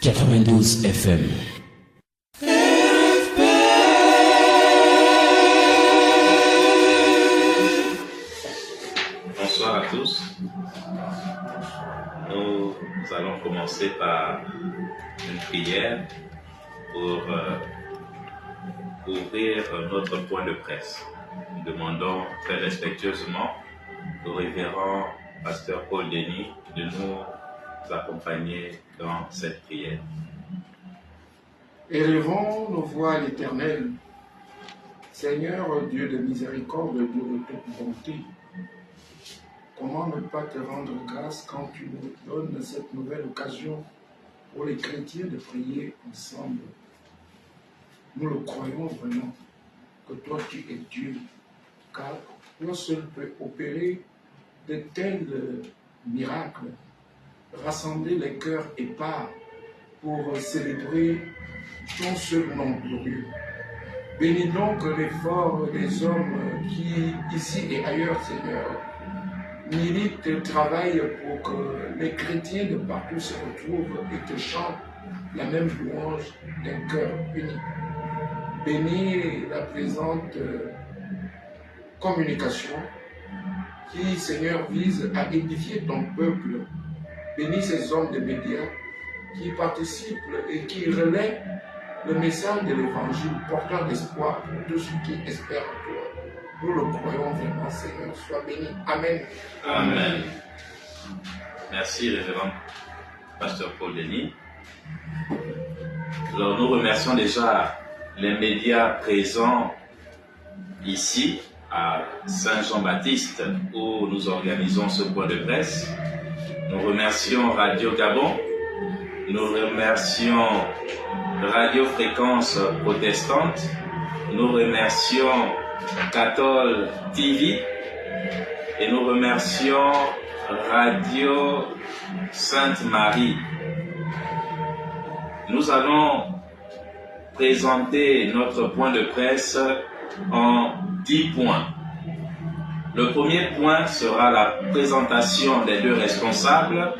92 FM. Bonsoir à tous. Nous allons commencer par une prière pour ouvrir notre point de presse. Nous demandons très respectueusement au révérend pasteur Paul Denis de nous accompagner dans cette prière. Élevons nos voix à l'Éternel. Seigneur, Dieu de miséricorde, Dieu de toute bonté, comment ne pas te rendre grâce quand tu nous donnes cette nouvelle occasion pour les chrétiens de prier ensemble. Nous le croyons vraiment que toi tu es Dieu, car toi seul peux opérer de tels miracles, rassembler les cœurs épars pour célébrer ton seul nom glorieux. Bénis donc l'effort des hommes qui, ici et ailleurs, Seigneur, militent et travaillent pour que les chrétiens de partout se retrouvent et te chantent la même louange d'un cœur uni. Bénis la présente communication qui, Seigneur, vise à édifier ton peuple. Bénis ces hommes de médias qui participent et qui relaient le message de l'Évangile, porteur d'espoir pour tous ceux qui espèrent en toi. Nous le croyons vraiment, Seigneur. Sois béni. Amen. Amen. Merci, révérend pasteur Paul Denis. Alors, nous remercions déjà les médias présents ici à Saint-Jean-Baptiste où nous organisons ce point de presse. Nous remercions Radio Gabon. Nous remercions Radio Fréquence Protestante. Nous remercions Cathol TV. Et nous remercions Radio Sainte-Marie. Nous allons présenter notre point de presse en 10 points. Le premier point sera la présentation des deux responsables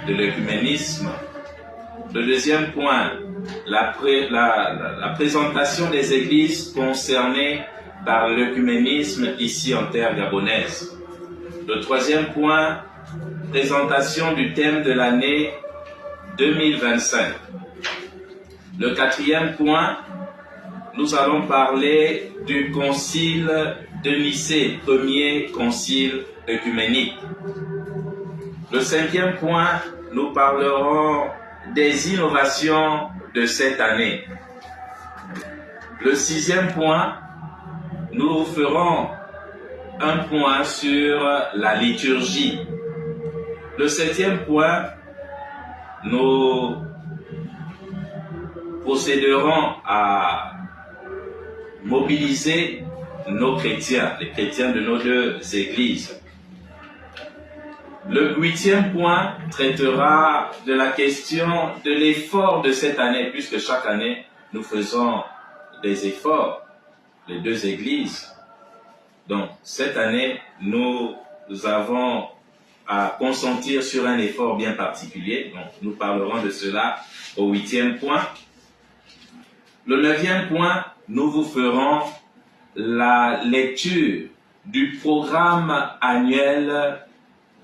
de l'œcuménisme. Le deuxième point, la présentation des églises concernées par l'œcuménisme ici en terre gabonaise. Le troisième point, présentation du thème de l'année 2025. Le quatrième point, nous allons parler du concile de Nicée, premier concile œcuménique. Le cinquième point, nous parlerons des innovations de cette année. Le sixième point, nous ferons un point sur la liturgie. Le septième point, nous procéderons à mobiliser nos chrétiens, les chrétiens de nos deux églises. Le huitième point traitera de la question de l'effort de cette année, puisque chaque année, nous faisons des efforts, les deux églises. Donc, cette année, nous avons à consentir sur un effort bien particulier. Donc, nous parlerons de cela au huitième point. Le neuvième point, nous vous ferons la lecture du programme annuel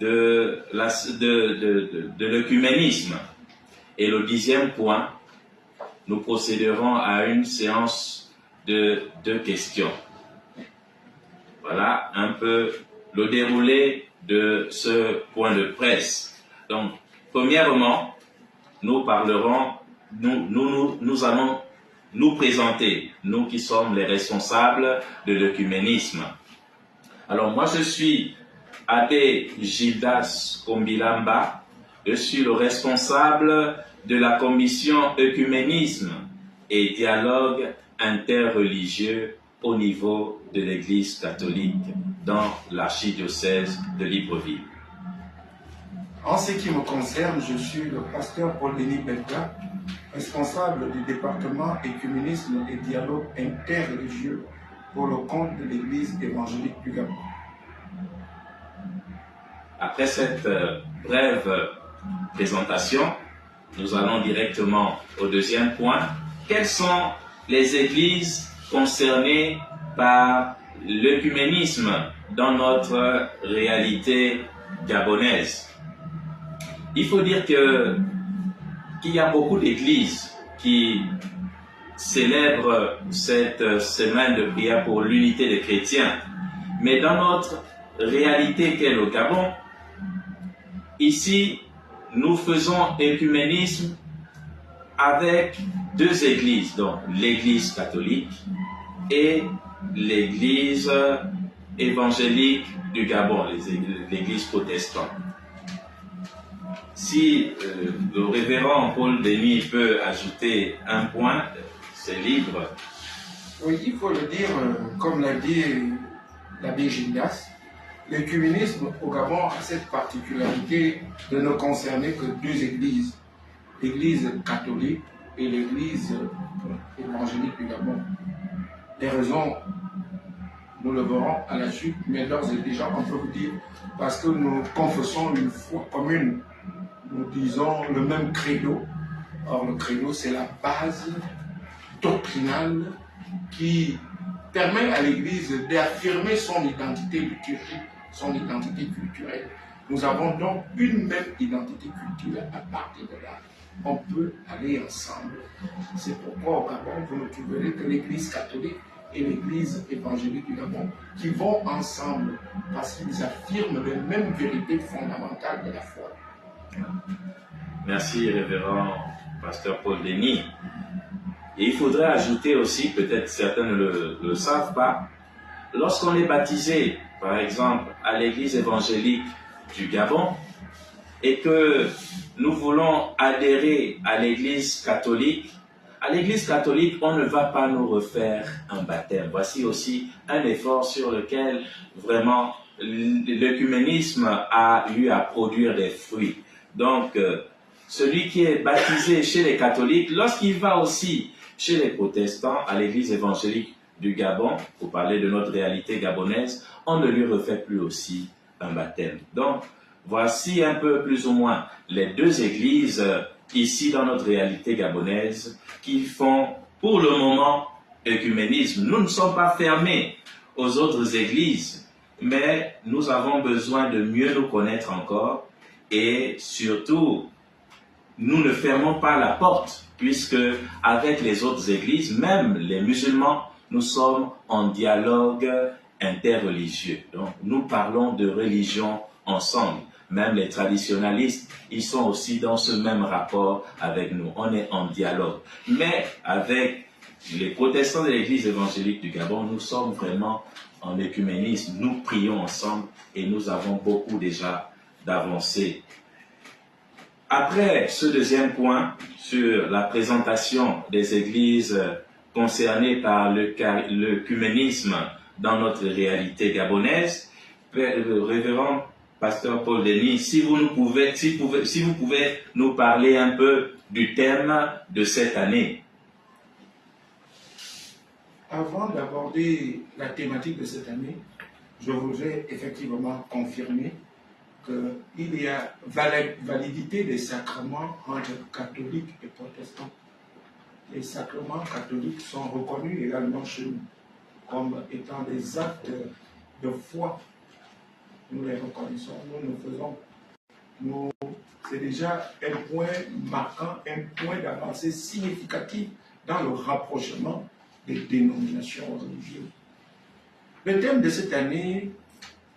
de l'œcuménisme. Et le dixième point, nous procéderons à une séance de 2 questions. Voilà un peu le déroulé de ce point de presse. Donc, premièrement, nous parlerons, nous allons nous présenter, nous qui sommes les responsables de l'œcuménisme. Alors, moi, je suis Abbé Gildas Kombilamba, je suis le responsable de la commission œcuménisme et dialogue interreligieux au niveau de l'Église catholique dans l'archidiocèse de Libreville. En ce qui me concerne, je suis le pasteur Paul Denis Belga, responsable du département œcuménisme et dialogue interreligieux pour le compte de l'Église évangélique du Gabon. Après cette brève présentation, nous allons directement au deuxième point. Quelles sont les églises concernées par l'œcuménisme dans notre réalité gabonaise? Il faut dire qu'il y a beaucoup d'églises qui célèbrent cette semaine de prière pour l'unité des chrétiens. Mais dans notre réalité qu'est le Gabon, ici, nous faisons œcuménisme avec deux églises, donc l'église catholique et l'église évangélique du Gabon, l'église protestante. Si le révérend Paul Denis peut ajouter un point, c'est libre. Oui, il faut le dire, comme l'a dit l'abbé Gildas, l'œcuménisme au Gabon a cette particularité de ne concerner que deux églises, l'église catholique et l'église évangélique du Gabon. Les raisons, nous le verrons à la suite, mais d'ores et déjà, on peut vous dire, parce que nous confessons une foi commune, nous disons le même credo. Or, le credo, c'est la base doctrinale qui permet à l'Église d'affirmer son identité liturgique, son identité culturelle. Nous avons donc une même identité culturelle. À partir de là, on peut aller ensemble. C'est pourquoi au Gabon, vous ne trouverez que l'Église catholique et l'Église évangélique du Gabon qui vont ensemble parce qu'ils affirment les mêmes vérités fondamentales de la foi. Merci, révérend pasteur Paul Denis. Et il faudrait ajouter aussi, peut-être certains ne le savent pas, lorsqu'on est baptisé, par exemple, à l'église évangélique du Gabon, et que nous voulons adhérer à l'église catholique, on ne va pas nous refaire un baptême. Voici aussi un effort sur lequel vraiment l'œcuménisme a eu à produire des fruits. Donc, celui qui est baptisé chez les catholiques, lorsqu'il va aussi chez les protestants, à l'église évangélique du Gabon, pour parler de notre réalité gabonaise, on ne lui refait plus aussi un baptême. Donc, voici un peu plus ou moins les deux églises ici dans notre réalité gabonaise qui font pour le moment œcuménisme. Nous ne sommes pas fermés aux autres églises, mais nous avons besoin de mieux nous connaître encore et surtout, nous ne fermons pas la porte puisque avec les autres églises, même les musulmans, nous sommes en dialogue interreligieux. Donc, nous parlons de religion ensemble. Même les traditionalistes, ils sont aussi dans ce même rapport avec nous. On est en dialogue. Mais avec les protestants de l'église évangélique du Gabon, nous sommes vraiment en œcuménisme. Nous prions ensemble et nous avons beaucoup déjà d'avancées. Après ce deuxième point sur la présentation des églises concernées par l'œcuménisme dans notre réalité gabonaise, le révérend pasteur Paul Denis, si vous pouvez nous parler un peu du thème de cette année. Avant d'aborder la thématique de cette année, je voudrais effectivement confirmer qu'il y a validité des sacrements entre catholiques et protestants. Les sacrements catholiques sont reconnus également chez nous comme étant des actes de foi. Nous les reconnaissons, c'est déjà un point marquant, un point d'avancée significatif dans le rapprochement des dénominations religieuses. Le thème de cette année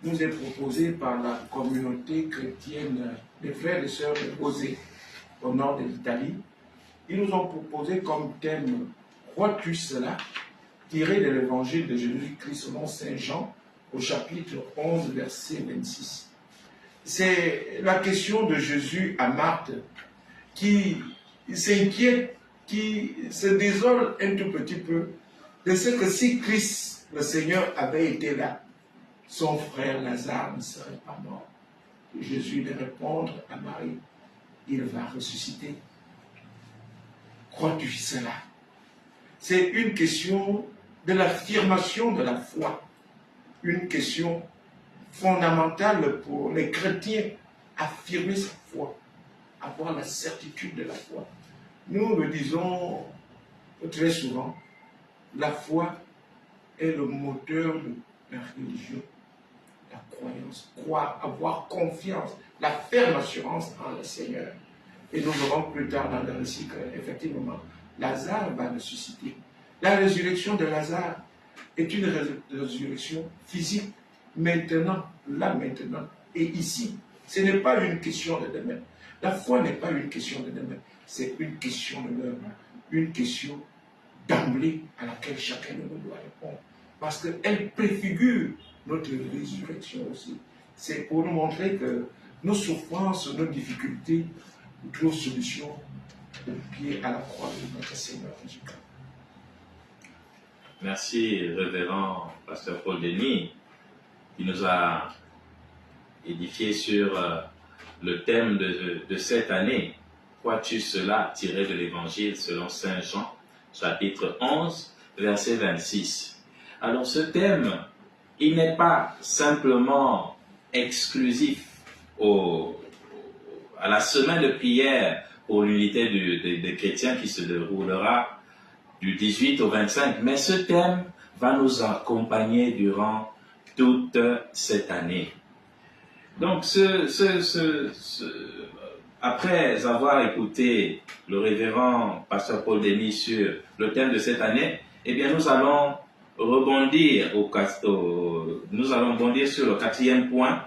nous est proposé par la communauté chrétienne des frères et sœurs de Rosé, au nord de l'Italie. Ils nous ont proposé comme thème « Crois-tu cela ?» tiré de l'évangile de Jésus-Christ selon Saint Jean, au chapitre 11, verset 26. C'est la question de Jésus à Marthe qui s'inquiète, qui se désole un tout petit peu de ce que si Christ, le Seigneur, avait été là, son frère Lazare ne serait pas mort. Jésus de répondre à Marie, il va ressusciter. Crois-tu cela? C'est une question de l'affirmation de la foi, une question fondamentale pour les chrétiens, affirmer sa foi. avoir la certitude de la foi. Nous le disons très souvent, la foi est le moteur de la religion, la croyance, croire, avoir confiance, la ferme assurance en le Seigneur. Et nous verrons plus tard dans le récit qu'effectivement, Lazare va ressusciter. La résurrection de Lazare est une résurrection physique, maintenant, là maintenant, et ici. Ce n'est pas une question de demain. La foi n'est pas une question de demain, c'est une question de l'heure, une question d'emblée à laquelle chacun de nous doit répondre. Parce qu'elle préfigure notre résurrection aussi. C'est pour nous montrer que nos souffrances, nos difficultés trouvent solution au pied à la croix de notre Seigneur Jésus-Christ. Merci, révérend pasteur Paul Denis, qui nous a édifié sur le thème de cette année. Crois-tu cela, tiré de l'Évangile selon Saint Jean, chapitre 11, verset 26. Alors ce thème, il n'est pas simplement exclusif à la semaine de prière pour l'unité des chrétiens qui se déroulera du 18 au 25, mais ce thème va nous accompagner durant toute cette année. Donc, après avoir écouté le révérend pasteur Paul Denis sur le thème de cette année, eh bien, nous allons rebondir sur le quatrième point,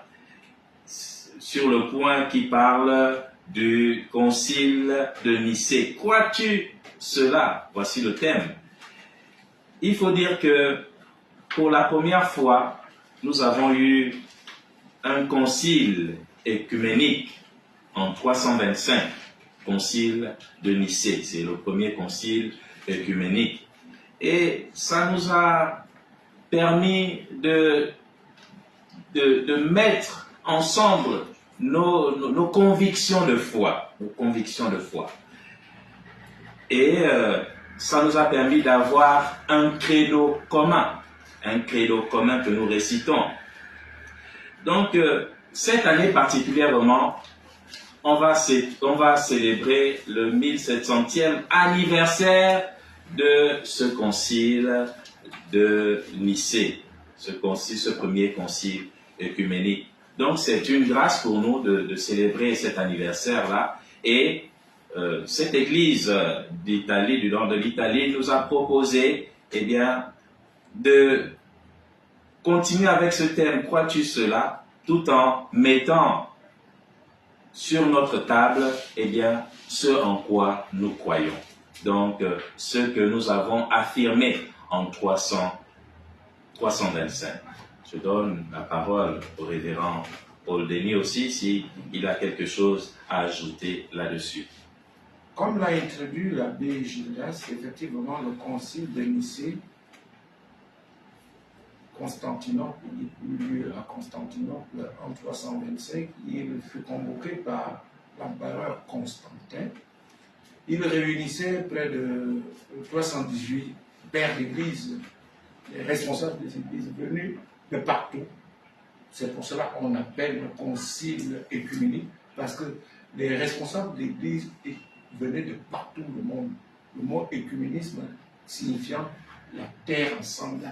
sur le point qui parle du concile de Nicée. Crois-tu cela? Voici le thème. Il faut dire que pour la première fois, nous avons eu un concile œcuménique en 325, concile de Nicée. C'est le premier concile œcuménique. Et ça nous a permis de mettre ensemble nos convictions de foi. Et ça nous a permis d'avoir un credo commun que nous récitons. Donc, cette année particulièrement, on va célébrer le 1700e anniversaire de ce concile de Nicée, ce premier concile œcuménique. Donc, c'est une grâce pour nous de célébrer cet anniversaire-là. Et cette église d'Italie, du nord de l'Italie, nous a proposé, eh bien, de continuer avec ce thème, crois-tu cela, tout en mettant sur notre table, eh bien, ce en quoi nous croyons. Donc, ce que nous avons affirmé en 325. Je donne la parole au révérend Paul Denis aussi, s'il a quelque chose à ajouter là-dessus. Comme l'a introduit l'abbé Gildas, effectivement, le concile de Nicée, Constantinople, il eut lieu à Constantinople en 325, il fut convoqué par l'empereur Constantin. Il réunissait près de 318 pères d'église, les responsables des églises venus de partout. C'est pour cela qu'on appelle le concile œcuménique, parce que les responsables d'église venaient de partout le monde. Le mot œcuménisme signifiant la terre ensemble,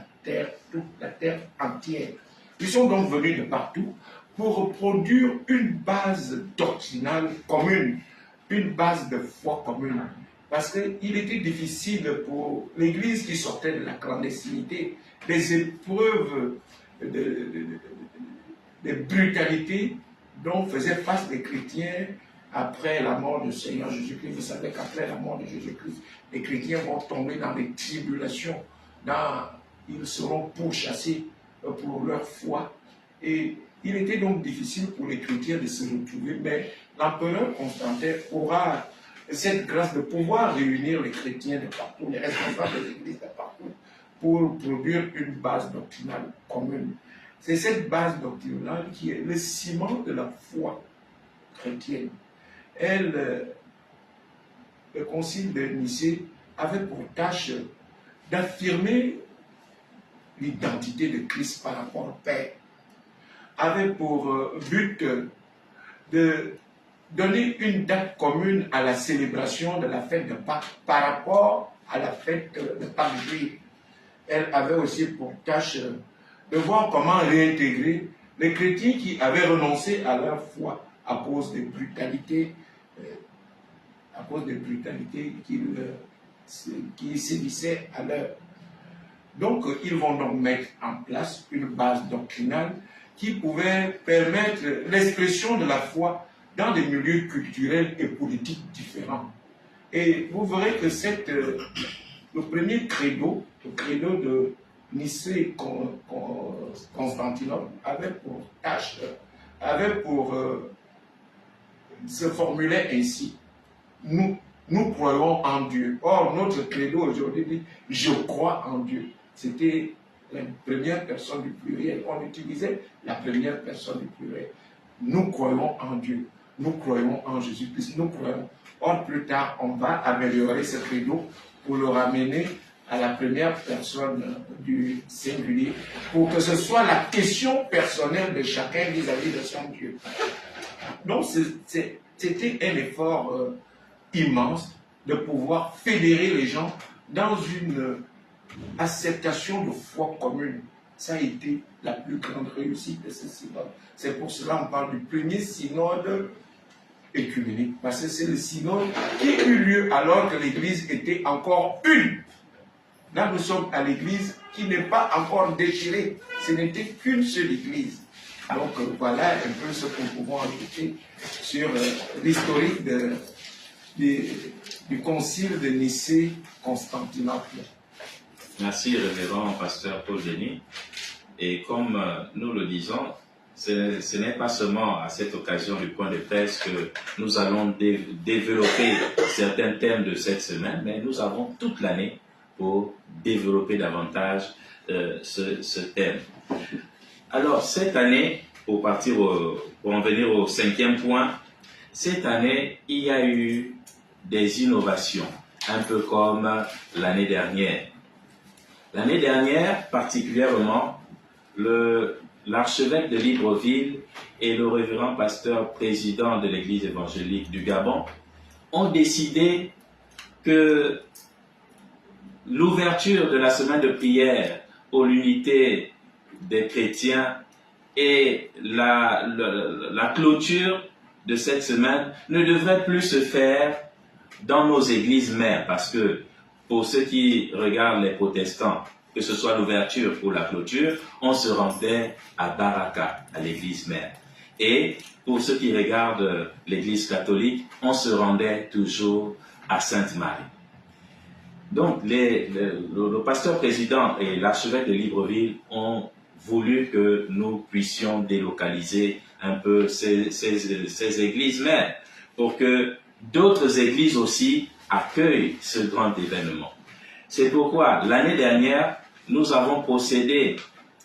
toute la terre entière. Ils sont donc venus de partout pour produire une base doctrinale commune, une base de foi commune. Parce qu'il était difficile pour l'Église qui sortait de la clandestinité, des épreuves de brutalité dont faisaient face les chrétiens après la mort du Seigneur Jésus-Christ. Vous savez qu'après la mort de Jésus-Christ, les chrétiens vont tomber dans des tribulations, ils seront pourchassés pour leur foi. Et il était donc difficile pour les chrétiens de se retrouver, mais l'empereur Constantin aura cette grâce de pouvoir réunir les chrétiens de partout, les responsables de l'Église de partout, pour produire une base doctrinale commune. C'est cette base doctrinale qui est le ciment de la foi chrétienne. Le concile de Nicée avait pour tâche d'affirmer l'identité de Christ par rapport au Père, avait pour but de donné une date commune à la célébration de la fête de Pâques par rapport à la fête de Pâques juive. Elle avait aussi pour tâche de voir comment réintégrer les chrétiens qui avaient renoncé à leur foi à cause des brutalités, qui sévissaient à l'heure. Donc, ils vont donc mettre en place une base doctrinale qui pouvait permettre l'expression de la foi dans des milieux culturels et politiques différents. Et vous verrez que le premier credo, le credo de Nicée-Constantinople, avait pour tâche, se formulait ainsi: nous croyons en Dieu. Or, notre credo aujourd'hui dit « je crois en Dieu ». C'était la première personne du pluriel. On utilisait la première personne du pluriel. Nous croyons en Dieu. Nous croyons en Jésus-Christ. Nous croyons. Or, plus tard, on va améliorer ce credo pour le ramener à la première personne du singulier, pour que ce soit la question personnelle de chacun vis-à-vis de son Dieu. Donc, c'était un effort immense de pouvoir fédérer les gens dans une acceptation de foi commune. Ça a été la plus grande réussite de ce synode. C'est pour cela qu'on parle du premier synode écuménique, parce que c'est le synode qui eut lieu alors que l'Église était encore une. Là, nous sommes à l'Église qui n'est pas encore déchirée. Ce n'était qu'une seule Église. Donc, voilà un peu ce que nous pouvons ajouter sur l'historique du concile de Nicée-Constantinople. Merci, révérend pasteur Paul Denis. Et comme nous le disons, ce n'est pas seulement à cette occasion du point de presse que nous allons développer certains thèmes de cette semaine, mais nous avons toute l'année pour développer davantage ce thème. Alors, cette année, pour en venir au 5e point, cette année, il y a eu des innovations, un peu comme l'année dernière. L'année dernière, particulièrement, l'archevêque de Libreville et le révérend pasteur président de l'église évangélique du Gabon ont décidé que l'ouverture de la semaine de prière pour l'unité des chrétiens et la clôture de cette semaine ne devrait plus se faire dans nos églises mères, parce que pour ceux qui regardent les protestants, que ce soit l'ouverture ou la clôture, on se rendait à Baraka, à l'église mère. Et pour ceux qui regardent l'église catholique, on se rendait toujours à Sainte-Marie. Donc, le pasteur président et l'archevêque de Libreville ont voulu que nous puissions délocaliser un peu ces églises mères pour que d'autres églises aussi accueillent ce grand événement. C'est pourquoi l'année dernière, nous avons procédé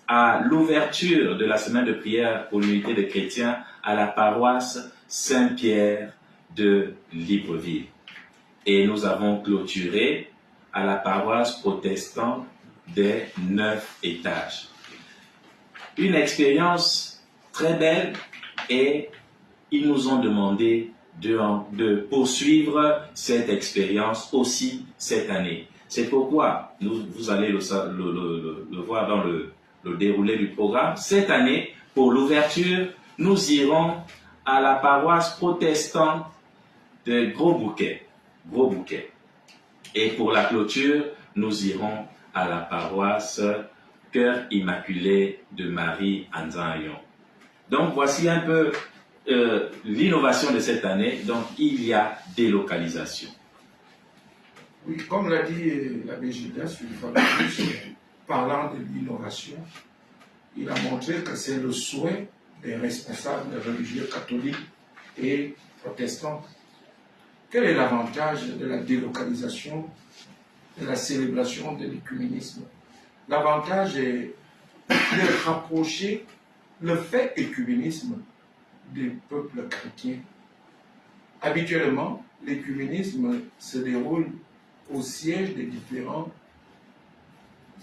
à l'ouverture de la semaine de prière pour l'unité des chrétiens à la paroisse Saint-Pierre de Libreville. Et nous avons clôturé à la paroisse protestante des 9 étages. Une expérience très belle, et ils nous ont demandé de poursuivre cette expérience aussi cette année. C'est pourquoi, vous allez le voir dans le déroulé du programme, cette année, pour l'ouverture, nous irons à la paroisse protestante de Gros Bouquet. Et pour la clôture, nous irons à la paroisse Cœur Immaculé de Marie Anzanyon. Donc voici un peu l'innovation de cette année. Donc il y a délocalisation. Oui, comme l'a dit l'abbé Gildas, parlant de l'innovation, il a montré que c'est le souhait des responsables religieux catholiques et protestants. Quel est l'avantage de la délocalisation, de la célébration de l'écuménisme? L'avantage est de rapprocher le fait écuménisme des peuples chrétiens. Habituellement, l'écuménisme se déroule au siège des différentes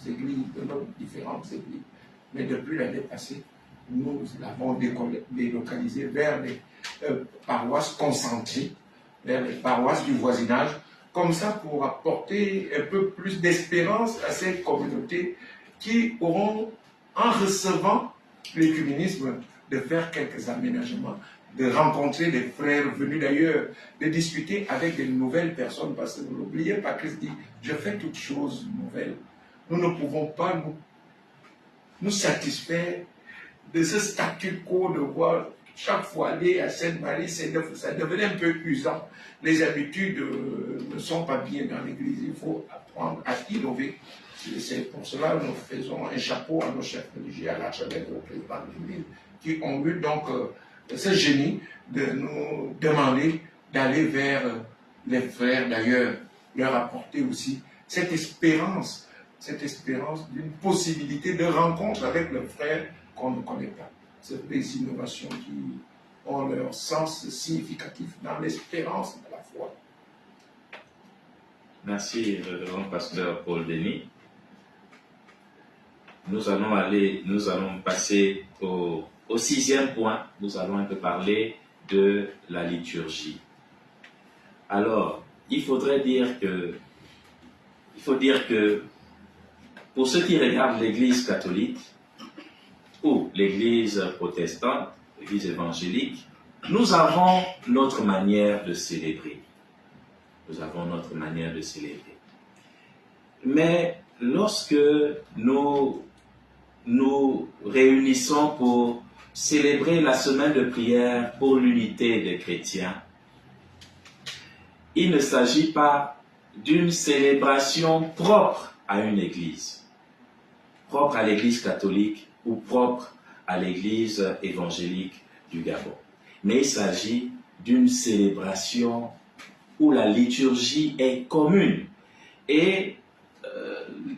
églises, Mais depuis l'année passée, nous l'avons délocalisé vers paroisses concentrées, vers les paroisses du voisinage, comme ça pour apporter un peu plus d'espérance à ces communautés qui auront, en recevant l'écuménisme, de faire quelques aménagements, de rencontrer des frères venus d'ailleurs, de discuter avec de nouvelles personnes, parce que vous n'oubliez pas, Christ dit, je fais toutes choses nouvelles. Nous ne pouvons pas nous satisfaire de ce statu quo de voir chaque fois aller à Sainte-Marie, ça devenait un peu usant. Les habitudes ne sont pas bien dans l'Église, il faut apprendre à innover. C'est pour cela que nous faisons un chapeau à nos chefs religieux, à l'archevêque et au président de l'Église, qui ont eu donc ce génie de nous demander d'aller vers les frères d'ailleurs, leur apporter aussi cette espérance d'une possibilité de rencontre avec le frère qu'on ne connaît pas. C'est des innovations qui ont leur sens significatif dans l'espérance de la foi. Merci, révérend pasteur Paul Denis. Nous allons passer au 6e point. Nous allons un peu parler de la liturgie. Alors, il faut dire que pour ceux qui regardent l'Église catholique ou l'Église protestante, l'Église évangélique, nous avons notre manière de célébrer. Nous avons notre manière de célébrer. Mais lorsque nous nous réunissons pour célébrer la semaine de prière pour l'unité des chrétiens, il ne s'agit pas d'une célébration propre à une église, propre à l'église catholique ou propre à l'église évangélique du Gabon. Mais il s'agit d'une célébration où la liturgie est commune. Et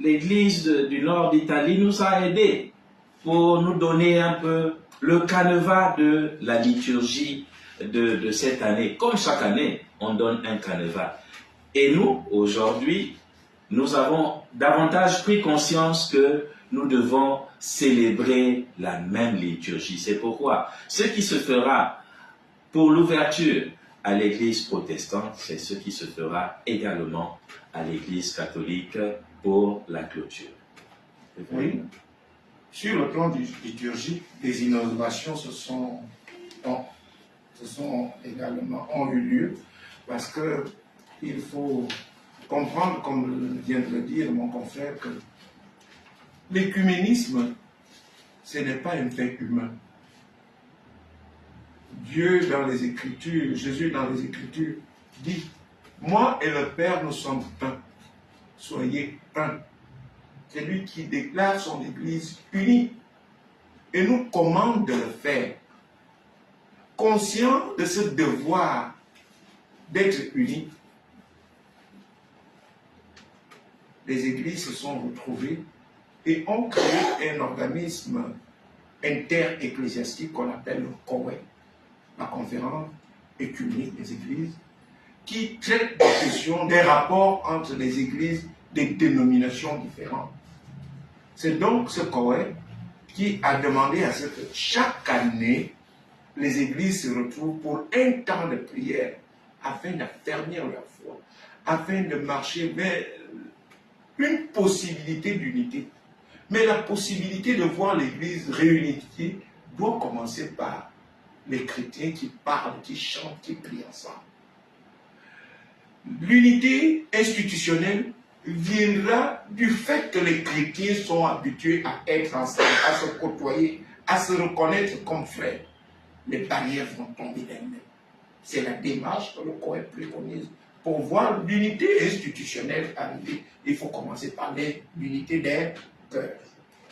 l'église du nord d'Italie nous a aidés pour nous donner un peu le canevas de la liturgie de cette année. Comme chaque année, on donne un canevas. Et nous, aujourd'hui, nous avons davantage pris conscience que nous devons célébrer la même liturgie. C'est pourquoi ce qui se fera pour l'ouverture à l'église protestante, c'est ce qui se fera également à l'église catholique pour la clôture. Oui. Sur le plan liturgique, des innovations ont eu lieu parce que il faut comprendre, comme vient de le dire mon confrère, que l'écuménisme, ce n'est pas un fait humain. Dieu dans les Écritures, Jésus dans les Écritures dit, moi et le Père nous sommes un, soyez un. C'est lui qui déclare son Église unie et nous commande de le faire. Conscient de ce devoir d'être unis, les églises se sont retrouvées et ont créé un organisme inter-ecclésiastique qu'on appelle le COE, la conférence écuménique des églises, qui traite des questions, des rapports entre les églises des dénominations différentes. C'est donc ce COE qui a demandé à ce que chaque année, les églises se retrouvent pour un temps de prière afin d'affermir leur foi, afin de marcher vers une possibilité d'unité. Mais la possibilité de voir l'église réunifiée doit commencer par les chrétiens qui parlent, qui chantent, qui prient ensemble. L'unité institutionnelle viendra du fait que les chrétiens sont habitués à être ensemble, à se côtoyer, à se reconnaître comme frères. Les barrières vont tomber d'elles-mêmes. C'est la démarche que le COE préconise. Pour voir l'unité institutionnelle arriver, il faut commencer par l'unité des cœurs.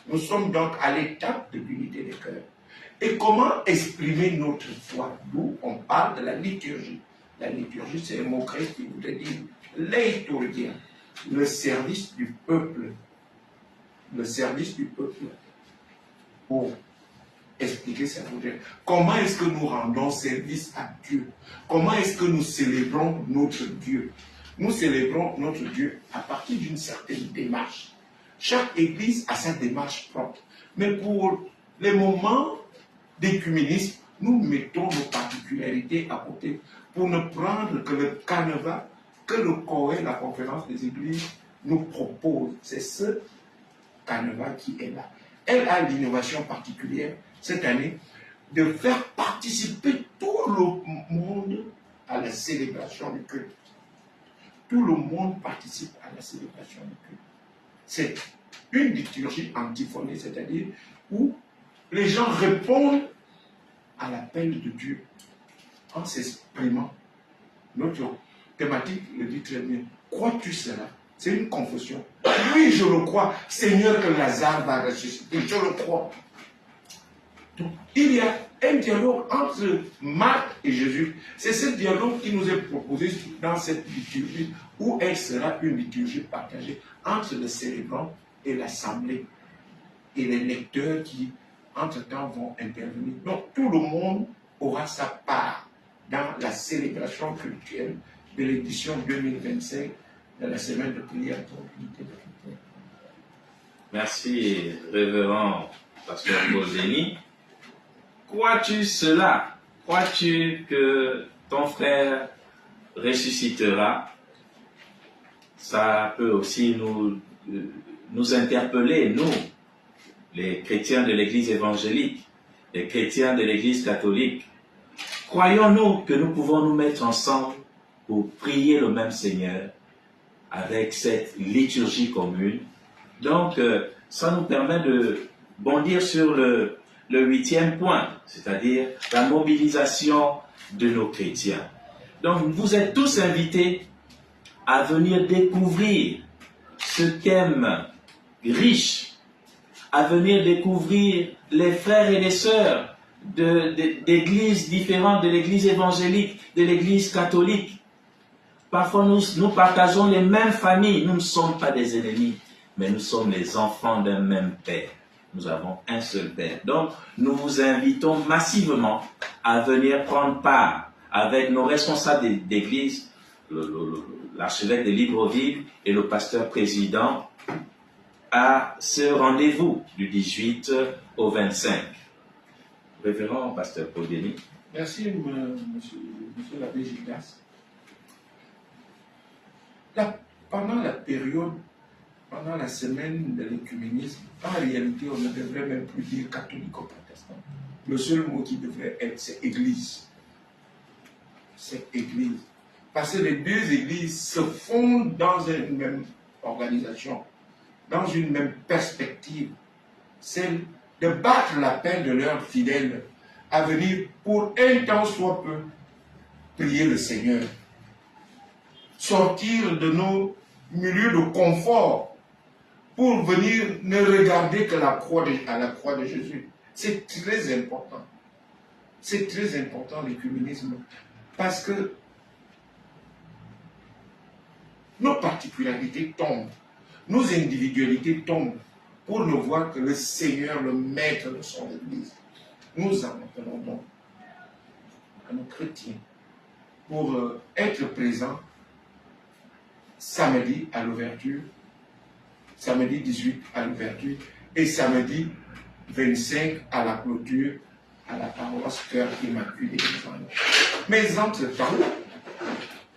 Nous sommes donc à l'étape de l'unité des cœurs. Et comment exprimer notre foi? D'où on parle de la liturgie. La liturgie, c'est un mot grec qui voudrait dire leiturgia, le service du peuple. Le service du peuple. Pour expliquer ça, comment est-ce que nous rendons service à Dieu? Comment est-ce que nous célébrons notre Dieu? Nous célébrons notre Dieu à partir d'une certaine démarche. Chaque église a sa démarche propre. Mais pour les moments d'écuménisme, nous mettons nos particularités à côté pour ne prendre que le canevas que le COE, la conférence des églises, nous propose. C'est ce canevas qui est là. Elle a l'innovation particulière cette année de faire participer tout le monde à la célébration du culte. Tout le monde participe à la célébration du culte. C'est une liturgie antiphonée, c'est-à-dire où les gens répondent à l'appel de Dieu en s'exprimant. Notre thématique le dit très bien. Crois-tu cela? C'est une confession. Oui, je le crois. Seigneur, que Lazare va ressusciter. Je le crois. Donc, il y a un dialogue entre Marc et Jésus. C'est ce dialogue qui nous est proposé dans cette liturgie, où elle sera une liturgie partagée entre le célébrant et l'assemblée et les lecteurs qui, entre-temps, vont intervenir. Donc, tout le monde aura sa part dans la célébration culturelle de l'édition 2025 de la semaine de prière pour l'unité de chrétiens. Merci, révérend pasteur Paul Denis. Crois-tu cela? Crois-tu que ton frère ressuscitera? Ça peut aussi nous interpeller, nous, les chrétiens de l'Église évangélique, les chrétiens de l'Église catholique. Croyons-nous que nous pouvons nous mettre ensemble pour prier le même Seigneur avec cette liturgie commune? Donc, ça nous permet de bondir sur le 8e point, c'est-à-dire la mobilisation de nos chrétiens. Donc, vous êtes tous invités à venir découvrir ce thème riche, à venir découvrir les frères et les sœurs d'églises différentes, de l'église évangélique, de l'église catholique. Parfois, nous partageons les mêmes familles. Nous ne sommes pas des ennemis, mais nous sommes les enfants d'un même Père. Nous avons un seul Père. Donc, nous vous invitons massivement à venir prendre part avec nos responsables d'église, l'archevêque de Libreville et le pasteur président, à ce rendez-vous du 18 au 25. Révérend pasteur Paul Denis. Merci, monsieur l'abbé Gildas. Pendant la période, pendant la semaine de l'écuménisme, en réalité, on ne devrait même plus dire catholique ou protestant. Le seul mot qui devrait être, c'est église. C'est église. Parce que les deux églises se fondent dans une même organisation, dans une même perspective, celle de battre l'appel de leurs fidèles à venir pour un temps soit peu prier le Seigneur, sortir de nos milieux de confort pour venir ne regarder que à la croix de Jésus. C'est très important. C'est très important l'écuménisme parce que nos particularités tombent, nos individualités tombent pour ne voir que le Seigneur, le maître de son Église. Nous en appelons donc à nos chrétiens pour être présents samedi à l'ouverture, samedi 18 à l'ouverture et samedi 25 à la clôture à la paroisse Cœur Immaculé des Anges. Mais entre-temps,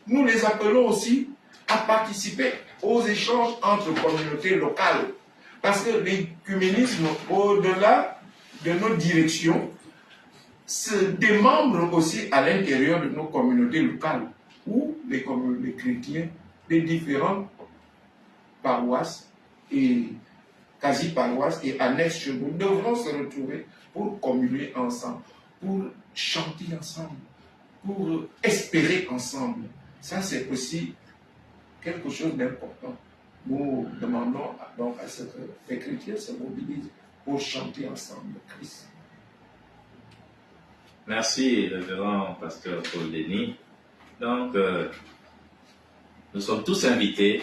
nous les appelons aussi à participer aux échanges entre communautés locales. Parce que l'écuménisme, au-delà de nos directions, se démembre aussi à l'intérieur de nos communautés locales, où les chrétiens des différentes paroisses et quasi-paroisses et annexes chez nous devront se retrouver pour communier ensemble, pour chanter ensemble, pour espérer ensemble. Ça, c'est aussi quelque chose d'important. Nous demandons donc à ce que les chrétiens se mobilisent pour chanter ensemble Christ. Merci, révérend pasteur Paul Denis. Donc, nous sommes tous invités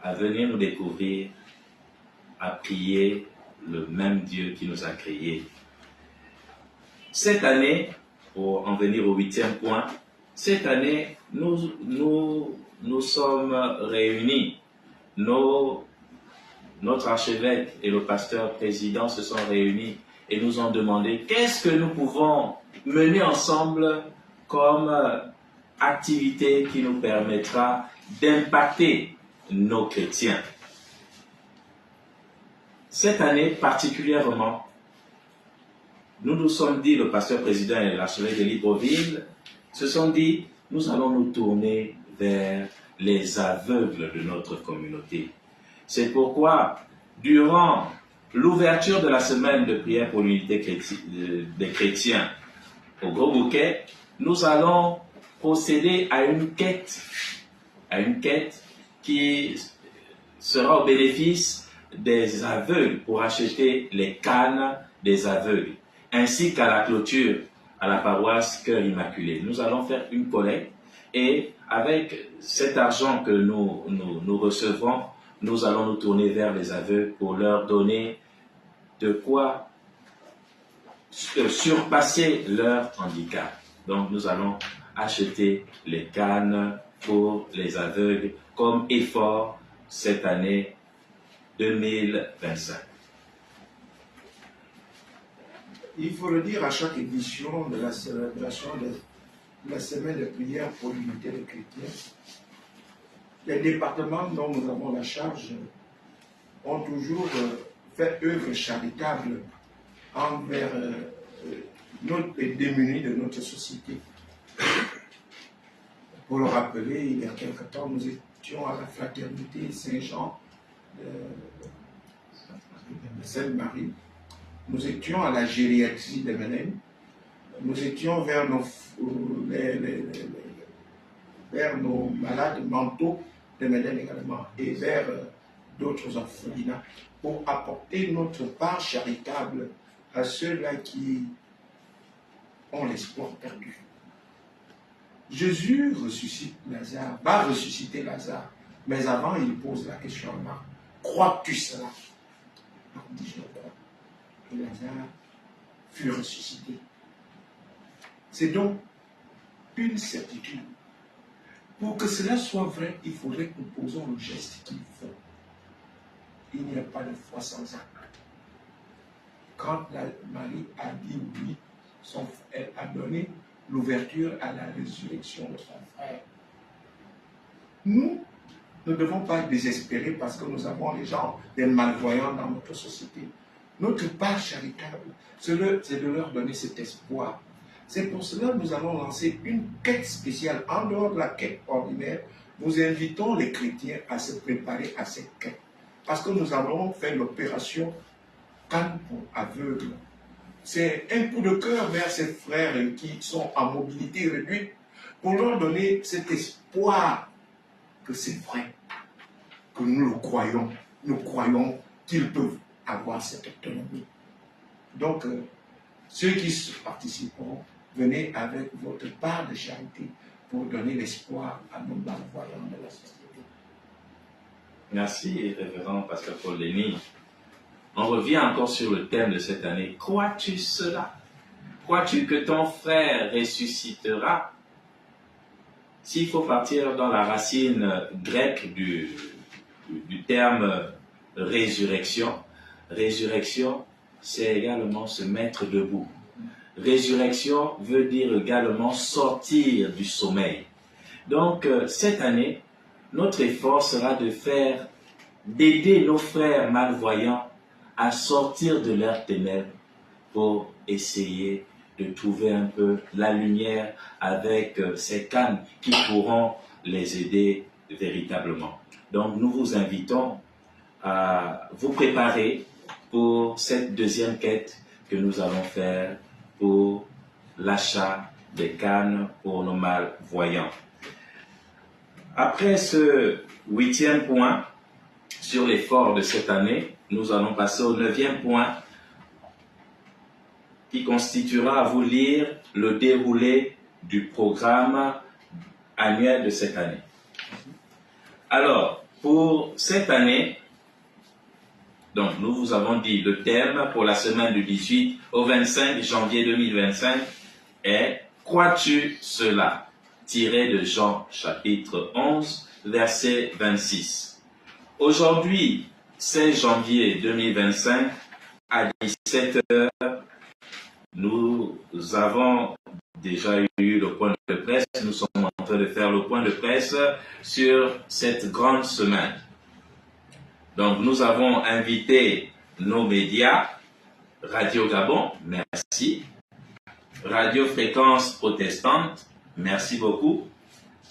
à venir nous découvrir, à prier le même Dieu qui nous a créés. Cette année, pour en venir au 8e point, cette année, nous sommes réunis. Notre archevêque et le pasteur président se sont réunis et nous ont demandé qu'est-ce que nous pouvons mener ensemble comme activité qui nous permettra d'impacter nos chrétiens. Cette année particulièrement, nous nous sommes dit, le pasteur président et l'archevêque de Libreville se sont dit, nous allons nous tourner vers les aveugles de notre communauté. C'est pourquoi, durant l'ouverture de la semaine de prière pour l'unité des chrétiens au Gros Bouquet, nous allons procéder à une quête qui sera au bénéfice des aveugles pour acheter les cannes des aveugles, ainsi qu'à la clôture à la paroisse Cœur Immaculé. Nous allons faire une collecte et avec cet argent que nous recevrons, nous allons nous tourner vers les aveugles pour leur donner de quoi surpasser leur handicap. Donc nous allons acheter les cannes pour les aveugles comme effort cette année 2025. Il faut le dire à chaque édition de la célébration de la semaine de prière pour l'unité des chrétiens, les départements dont nous avons la charge ont toujours fait œuvre charitable envers les démunis de notre société. Pour le rappeler, il y a quelque temps, nous étions à la fraternité Saint-Jean de Sainte-Marie, nous étions à la gériatrie de Ménène, nous étions vers nos malades mentaux de Ménène également, et vers d'autres orphelinats, pour apporter notre part charitable à ceux-là qui ont l'espoir perdu. Jésus ressuscite Lazare, va ressusciter Lazare, mais avant il pose la question à Marc, crois-tu cela? Marc dit, je crois. Et Lazare fut ressuscité. C'est donc une certitude. Pour que cela soit vrai, il faudrait que nous posons le geste qu'il faut. Il n'y a pas de foi sans acte. Quand Marie a dit oui, elle a donné l'ouverture à la résurrection de son frère. Nous ne devons pas désespérer parce que nous avons des gens, des malvoyants dans notre société. Notre part charitable, c'est de leur donner cet espoir. C'est pour cela que nous avons lancé une quête spéciale. En dehors de la quête ordinaire, nous invitons les chrétiens à se préparer à cette quête. Parce que nous avons fait l'opération Cannes pour aveugles. C'est un coup de cœur vers ces frères qui sont en mobilité réduite pour leur donner cet espoir que c'est vrai, que nous le croyons. Nous croyons qu'ils peuvent avoir cette autonomie. Donc, ceux qui participeront, venez avec votre part de charité pour donner l'espoir à nos malvoyants de la société. Merci, révérend pasteur Paul Denis. On revient encore sur le thème de cette année. Crois-tu cela? Crois-tu que ton frère ressuscitera? S'il faut partir dans la racine grecque du terme résurrection, résurrection, c'est également se mettre debout. Résurrection veut dire également sortir du sommeil. Donc, cette année, notre effort sera d'aider nos frères malvoyants à sortir de leurs ténèbres pour essayer de trouver un peu la lumière avec ces cannes qui pourront les aider véritablement. Donc, nous vous invitons à vous préparer pour cette deuxième quête que nous allons faire pour l'achat des cannes pour nos malvoyants. Après ce 8e point sur l'effort de cette année, nous allons passer au 9e point qui constituera à vous lire le déroulé du programme annuel de cette année. Alors, pour cette année, donc nous vous avons dit le thème pour la semaine du 18 au 25 janvier 2025 est « Crois-tu cela ?» tiré de Jean chapitre 11, verset 26. Aujourd'hui, 16 janvier 2025, à 17h, Nous avons déjà eu le point de presse. Nous sommes en train de faire le point de presse sur cette grande semaine. Donc, nous avons invité nos médias, Radio Gabon, merci. Radio Fréquence Protestante, merci beaucoup.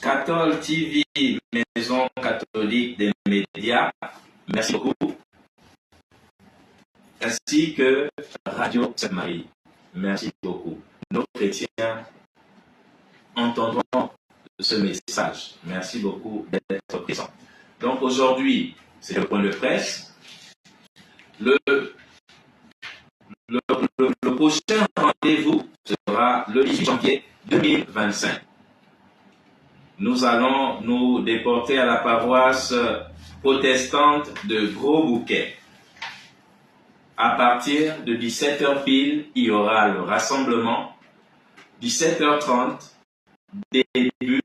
Cathol TV, Maison catholique des médias, merci beaucoup. Ainsi que Radio Sainte-Marie, merci beaucoup. Nos chrétiens entendront ce message. Merci beaucoup d'être présents. Donc aujourd'hui, c'est le point de presse. Le prochain rendez-vous sera le 18 janvier 2025. Nous allons nous déporter à la paroisse protestante de Gros-Bouquet. À partir de 17h pile, il y aura le rassemblement. 17h30, début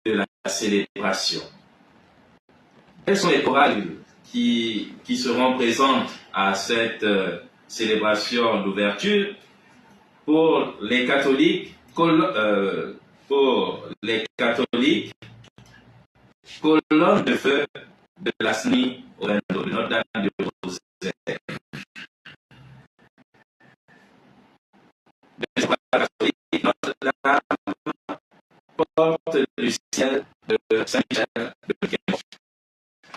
de la célébration. Quelles sont les chorales qui seront présentes à cette célébration d'ouverture? Pour les catholiques, colonne de feu de la SNI au de Notre-Dame du Rosaire. Notre-Dame, porte du ciel de Saint-Michel de Québec.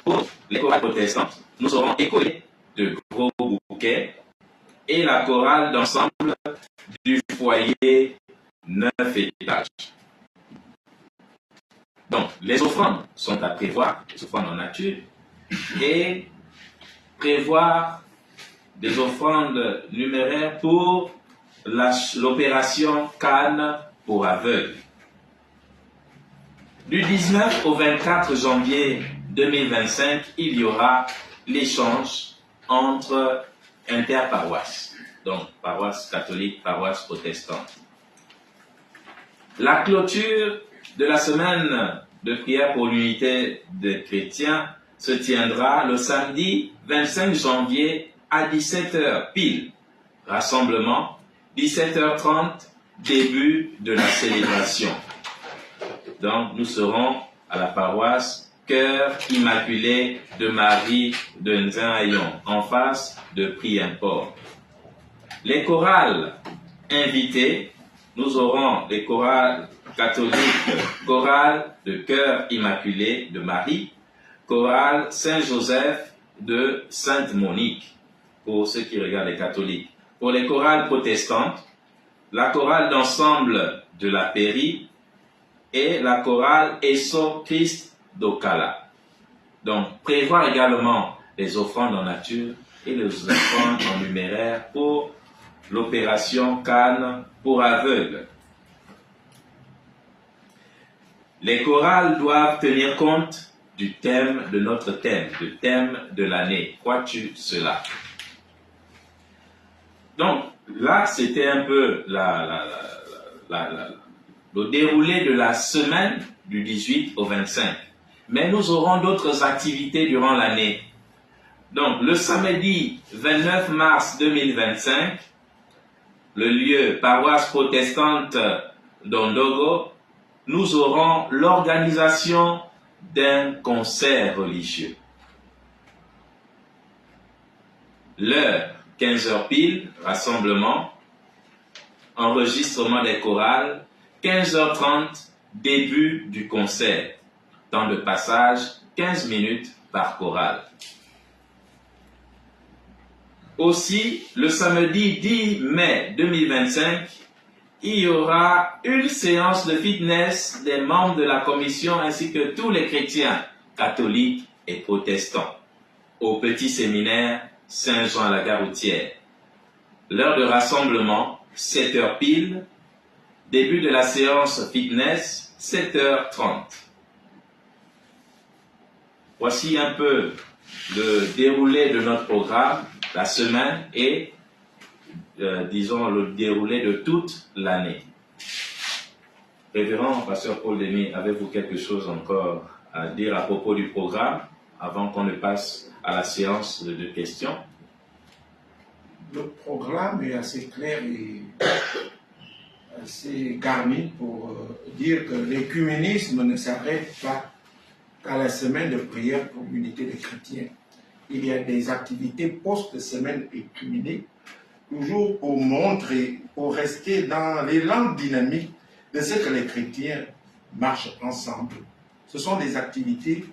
Pour les chorales protestantes, nous aurons école de Gros-Bouquet et la chorale d'ensemble du foyer 9 étages. Donc, les offrandes sont à prévoir, les offrandes en nature, et prévoir des offrandes numéraires pour l'opération Cannes pour aveugles. Du 19 au 24 janvier 2025, il y aura l'échange entre interparoisses, donc paroisse catholique, paroisse protestante. La clôture de la semaine de prière pour l'unité des chrétiens se tiendra le samedi 25 janvier à 17h pile. Rassemblement, 17h30, début de la célébration. Donc, nous serons à la paroisse Cœur Immaculé de Marie de Nzayon, en face de Prix-Import. Les chorales invitées, nous aurons les chorales catholiques, chorale de Cœur Immaculé de Marie, chorale Saint-Joseph de Sainte-Monique, pour ceux qui regardent les catholiques. Pour les chorales protestantes, la chorale d'ensemble de la Péri et la chorale Esso Christ d'Okala. Donc, prévoir également les offrandes en nature et les offrandes en numéraire pour l'opération Cannes pour aveugles. Les chorales doivent tenir compte du thème de notre thème, le thème de l'année. Crois-tu cela? Donc, là, c'était un peu le déroulé de la semaine du 18 au 25. Mais nous aurons d'autres activités durant l'année. Donc, le samedi 29 mars 2025, le lieu paroisse protestante d'Ondogo, nous aurons l'organisation d'un concert religieux. L'heure, 15h pile, rassemblement, enregistrement des chorales, 15h30, début du concert. Temps de passage, 15 minutes par chorale. Aussi, le samedi 10 mai 2025, il y aura une séance de fitness des membres de la commission ainsi que tous les chrétiens catholiques et protestants au petit séminaire Saint-Jean-la-Garoutière. L'heure de rassemblement, 7h pile. Début de la séance fitness, 7h30. Voici un peu le déroulé de notre programme, la semaine et, disons, le déroulé de toute l'année. Révérend Pasteur Paul Denis, avez-vous quelque chose encore à dire à propos du programme avant qu'on ne passe à la séance de questions? le programme est assez clair et assez garni pour dire que l'écuménisme ne s'arrête pas qu'à la semaine de prière pour l'unité des chrétiens. Il y a des activités post-semaine écuménique, toujours pour montrer, pour rester dans l'élan dynamique de ce que les chrétiens marchent ensemble. Ce sont des activités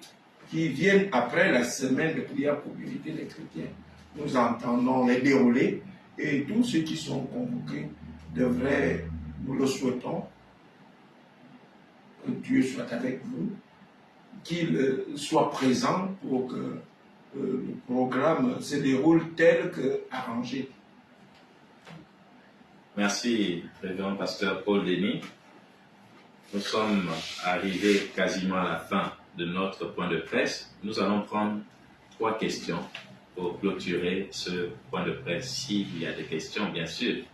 qui viennent après la semaine de prière pour l'unité des chrétiens. Nous entendons les dérouler et tous ceux qui sont convoqués devraient, nous le souhaitons, que Dieu soit avec vous, qu'il soit présent pour que le programme se déroule tel que arrangé. Merci, révérend pasteur Paul Denis. Nous sommes arrivés quasiment à la fin de notre point de presse. Nous allons prendre 3 questions pour clôturer ce point de presse, s'il y a des questions, bien sûr.